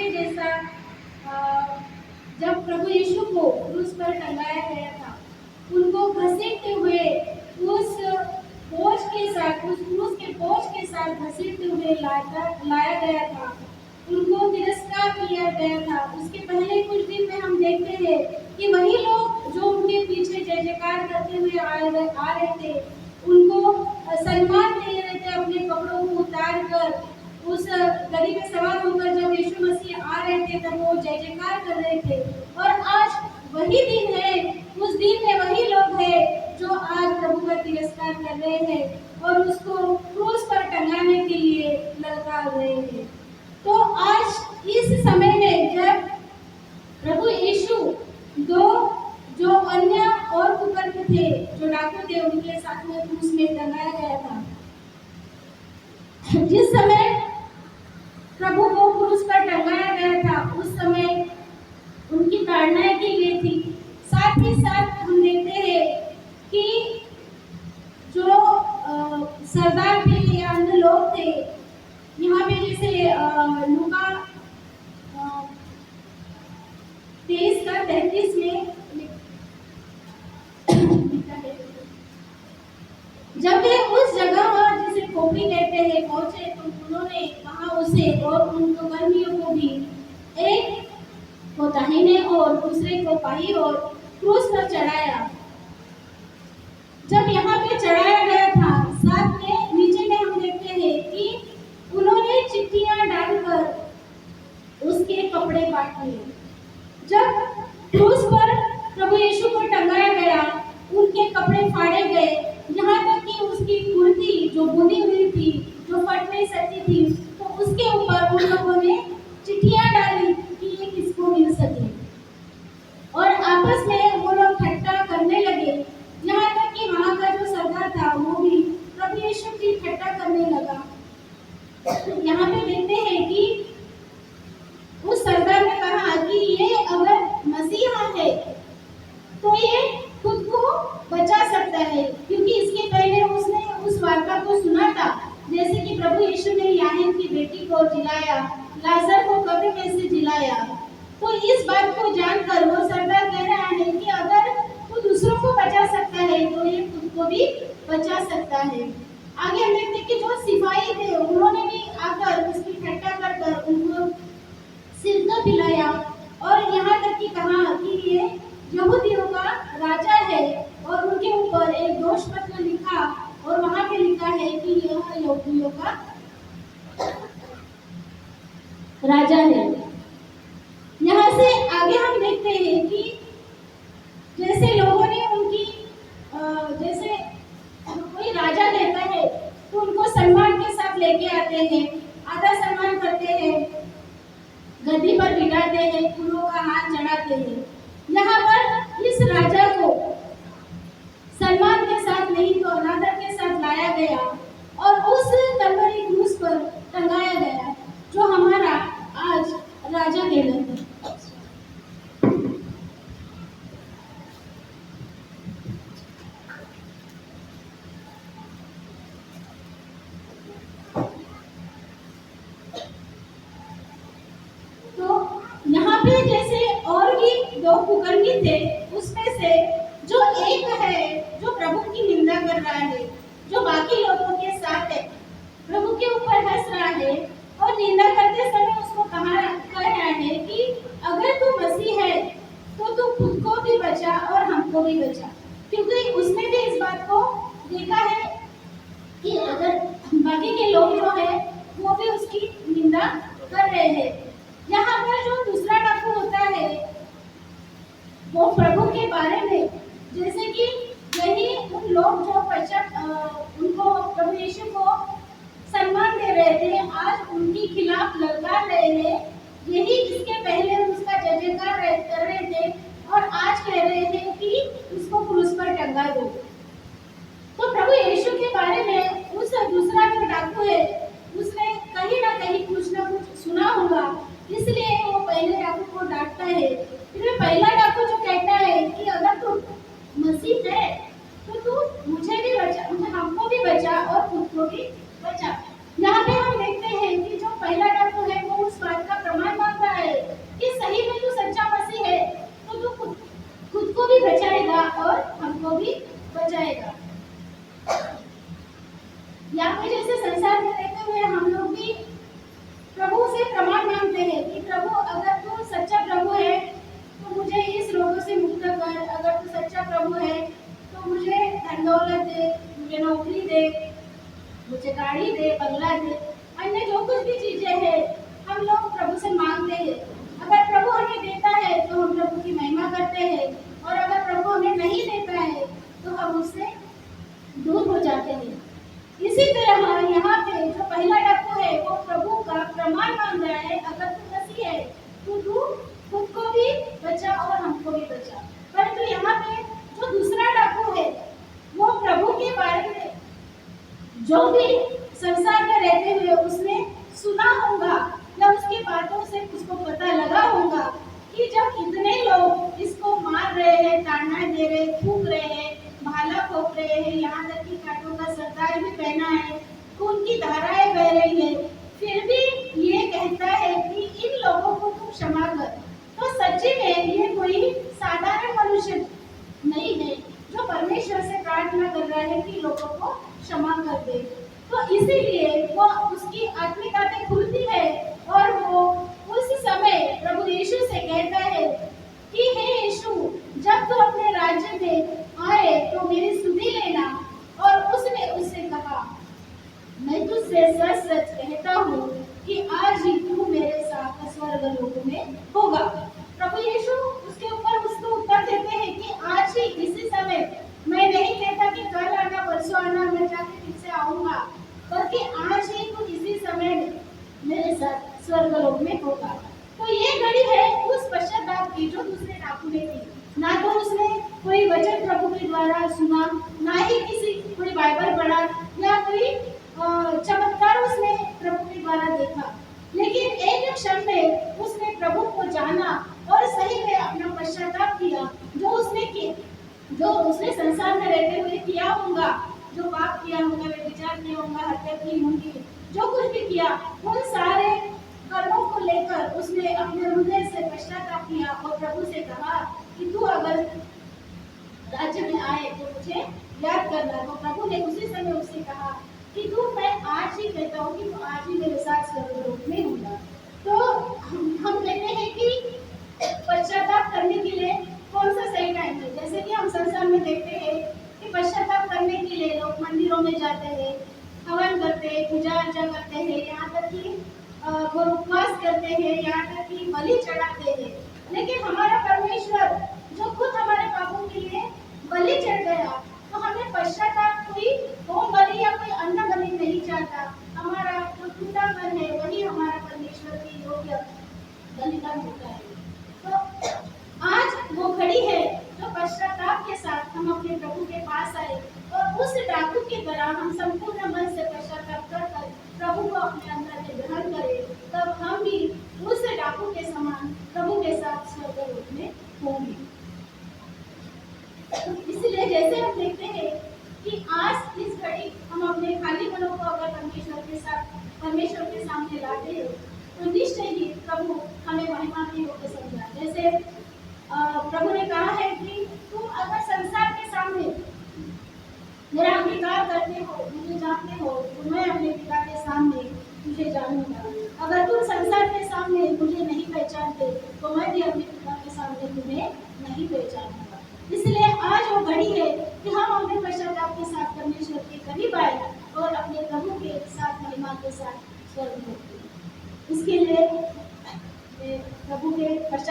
पे जैसा जब प्रभु यीशु को क्रूस पर टंगाया गया था, उनको घसीटते हुए उस बोझ के साथ, उस क्रूस के बोझ के साथ घसीटते हुए लाया गया था, उनको तिरस्कार किया गया था। उसके पहले कुछ दिन में हम देखते हैं कि वही लोग जो उनके पीछे जय जयकार करते हुए आ रहे थे, उनको सम्मान दे रहे थे, अपने कपड़ों को उतार कर उस गड़ी में सवार होकर जब यीशु मसीह आ रहे थे तब वो जय जयकार कर रहे थे। और आज वही दिन है, उस दिन में वही लोग हैं जो आज प्रभु का तिरस्कार कर रहे हैं और उसको क्रूस पर टंगाने के लिए ललकार रहे हैं। तो आज इस समय में जब प्रभु यीशु दो जो अन्य और कुकर्म थे, जो डाकू थे, उनके साथ में क्रूस में टंगाया गया था, जिस समय प्रभु को क्रूस पर टंगाया गया था उस समय उनकी ताड़नाएं की गई थी। साथ ही साथ हम देखते हैं कि जो सरदार थे या अन्य लोग थे, यहाँ पे जैसे लूका 23:33 में जब वे उस जगह जिसे खोपड़ी कहते हैं पहुंचे तो उन्होंने वहां उसे और उन कर्मियों को भी, एक को दाहिने और दूसरे को बाईं ओर क्रूस पर चढ़ाया। जब यहाँ पे चढ़ाया गया था, साथ में नीचे में हम देखते हैं कि उन्होंने चिट्ठियां डालकर उसके कपड़े बांट लिए। जब क्रूस पर प्रभु यीशु को टंगाया गया, उनके कपड़े फाड़े गए, यहाँ तक कि उसकी कुर्ती जो बुनी हुई थी, जो फट नहीं सकती थी, तो उसके ऊपर उन लोगों ने चिट्ठियां डाली कि ये किसको मिल सके, और आपस में वो लोग ठट्टा करने लगे। यहाँ तक कि वहाँ का जो सरदार था वो भी प्रभु यीशु की ठट्टा करने लगा। यहाँ पे देखते हैं कि उस सरदार ने कहा कि ये अगर मसीहा है तो ये खुद को बचा सकता है, क्योंकि इसके पहले उसने उस वार्ता को सुना था, जैसे कि प्रभु यीशु ने याहीन की बेटी को जिलाया, लाजर को कब्र में से जिलाया। तो इस बात को जानकर वो सरदार कह रहा है कि अगर वो दूसरों को बचा सकता है तो ये खुद को भी बचा सकता है। आगे हम देखते हैं कि जो सिपाही थे उन्होंने भी आकर उसकी ठट्टा कर उनको सिरका पिलाया और यहाँ तक कि कहा कि ये यहूदियों का राजा है, और उनके ऊपर एक दोष पत्र लिखा और वहां पे लिखा है कि यह यहूदियों का राजा है। यहाँ से आगे हम देखते हैं कि जैसे लोगों ने उनकी जैसे कोई राजा रहता है तो उनको सम्मान के साथ लेके आते हैं, आदर सम्मान करते हैं, गद्दी पर बिठाते हैं, फूलों का हाथ चढ़ाते हैं। यहाँ पर इस राजा को सम्मान के साथ नहीं तो अनादर के साथ लाया गया और उस तलवारी क्रूस पर टंगाया गया, जो हमारा आज राजा कहलाता है। यहाँ पे जैसे और भी दो कुकर्मी थे, उसमें से जो एक है जो प्रभु की निंदा कर रहा है, जो बाकी लोगों के साथ है, प्रभु के ऊपर हंस रहा है और निंदा करते समय उसको कह रहा है कि अगर तू मसीह है तो तू खुद को भी बचा और हमको भी बचा, क्योंकि उसने भी इस बात को देखा है कि अगर बाकी के लोग जो है वो भी उसकी निंदा कर रहे हैं। यहाँ पर जो दूसरा डाकू होता है वो प्रभु के बारे में, जैसे कि यही उन लोग जो उनको प्रभु यीशु को सम्मान दे रहे थे, आज उनके खिलाफ ललकार रहे हैं, यही जिसके पहले उसका जय जयकार कर रहे थे और आज कह रहे थे कि उसको क्रूस पर टंगा दो। तो प्रभु यीशु के बारे में उस दूसरा जो डाकू है उसने कहीं ना कहीं कुछ ना कुछ सुना होगा, इसलिए वो पहले डाकू को डांटता है। फिर पहला डाकू जो कहता है कि अगर तू मसीह है तो तू मुझे भी बचा, मुझे हमको भी बचा और खुद को भी बचा। यहाँ पे हम देखते हैं कि जो पहला डाकू है वो उस बात का प्रमाण मांग रहा दे रहे, थूक रहे हैं, भाला फोक रहे हैं, यहाँ तक कि कांटों का सरदार भी पहना है, खून की धाराएं बह रही है, फिर भी ये कहता है कि इन लोगों को तू क्षमा कर। तो सच्ची में ये कोई साधारण मनुष्य नहीं है जो परमेश्वर से प्रार्थना कर रहा है कि लोगों को क्षमा कर दे। तो इसीलिए वो उसकी आत्मिक आंखें खुलती है और वो उस समय प्रभु यीशु से कहता है कि हे यीशु, जब तू अपने राज्य में आए तो मेरी सुधि लेना। और उसने उससे कहा, मैं तुझसे सच सच कहता हूँ कि आज ही तू मेरे साथ स्वर्गलोक में होगा। प्रभु यीशु उसके ऊपर उसको उत्तर देते हैं कि आज ही इसी समय, मैं नहीं कहता कि कल आना परसों आना मैं जाके फिर से आऊंगा, बल्कि आज ही तू इसी समय मेरे साथ स्वर्गलोक में होगा। तो ये घड़ी है उस पश्चाताप की जो दूसरे डाकू ने की। ना तो उसने कोई वचन प्रभु के द्वारा सुना, ना ही किसी कोई बाइबल पढ़ा या कोई चमत्कार उसने प्रभु के द्वारा देखा, लेकिन एक क्षण में उसने प्रभु को जाना और सही में अपना पश्चाताप किया। जो उसने संसार में रहते हुए किया होगा, जो पाप किया होगा, व्यभिचार किया होगा, हत्या की होगी, जो कुछ भी किया, उन सारे कर्मों को लेकर उसने अपने हृदय से पश्चाताप किया और प्रभु से कहा कि तू अगर राज्य में आए तो मुझे याद करना। तो प्रभु ने उसी समय उससे कहा कि तू, मैं आज ही कहता हूँ कि तू आज ही मेरे साथ स्वर्गलोक में होगा। तो हम कहते हैं कि पश्चाताप करने के लिए कौन सा सही टाइम है। जैसे कि हम संसार में देखते हैं कि पश्चाताप करने के लिए लोग मंदिरों में जाते हैं, हवन करते हैं, पूजा अर्चा करते हैं, यहाँ तक कि वो उपवास करते हैं, यहाँ तक कि बलि चढ़ाते हैं। लेकिन हमारा परमेश्वर जो खुद हमारे पापों के लिए बलि चढ़ गया, तो हमें पश्चाताप कोई होम बलि या कोई अन्न बलि नहीं चाहता। हमारा जो टूटा मन है वही हमारा परमेश्वर की योग्य बलिदान होता है। तो आज वो घड़ी है जो पश्चाताप के साथ हम अपने प्रभु के पास आए और उस डाकू की तरह हम संपूर्ण मन से पश्चाताप कर प्रभु को अपने अंदर में ग्रहण करें, तब हम भी उस डाकू के समान प्रभु के साथ स्वर्गलोक में होंगे। इसलिए जैसे हम देखते हैं कि आज इस घड़ी हम अपने खाली मनों को अगर परमेश्वर के सामने लाते हैं तो निश्चय ही प्रभु हमें महिमा की ओर समझा। जैसे प्रभु ने कहा है कि तुम अगर संसार के सामने मेरा अंगीकार करते हो, मुझे जानते हो, तो मैं अपने पिता के सामने तुझे जानूंगा। अगर तुम संसार के सामने मुझे नहीं पहचानते तो मैं भी अपने पिता के सामने तुम्हें नहीं पहचानूंगा। इसलिए आज वो घड़ी है कि हम अपने पश्चाताप के साथ परमेश्वर के करीब आए और अपने प्रभु के साथ महिमा के साथ स्वर्ग में। इसके लिए प्रभु के पश्चाताप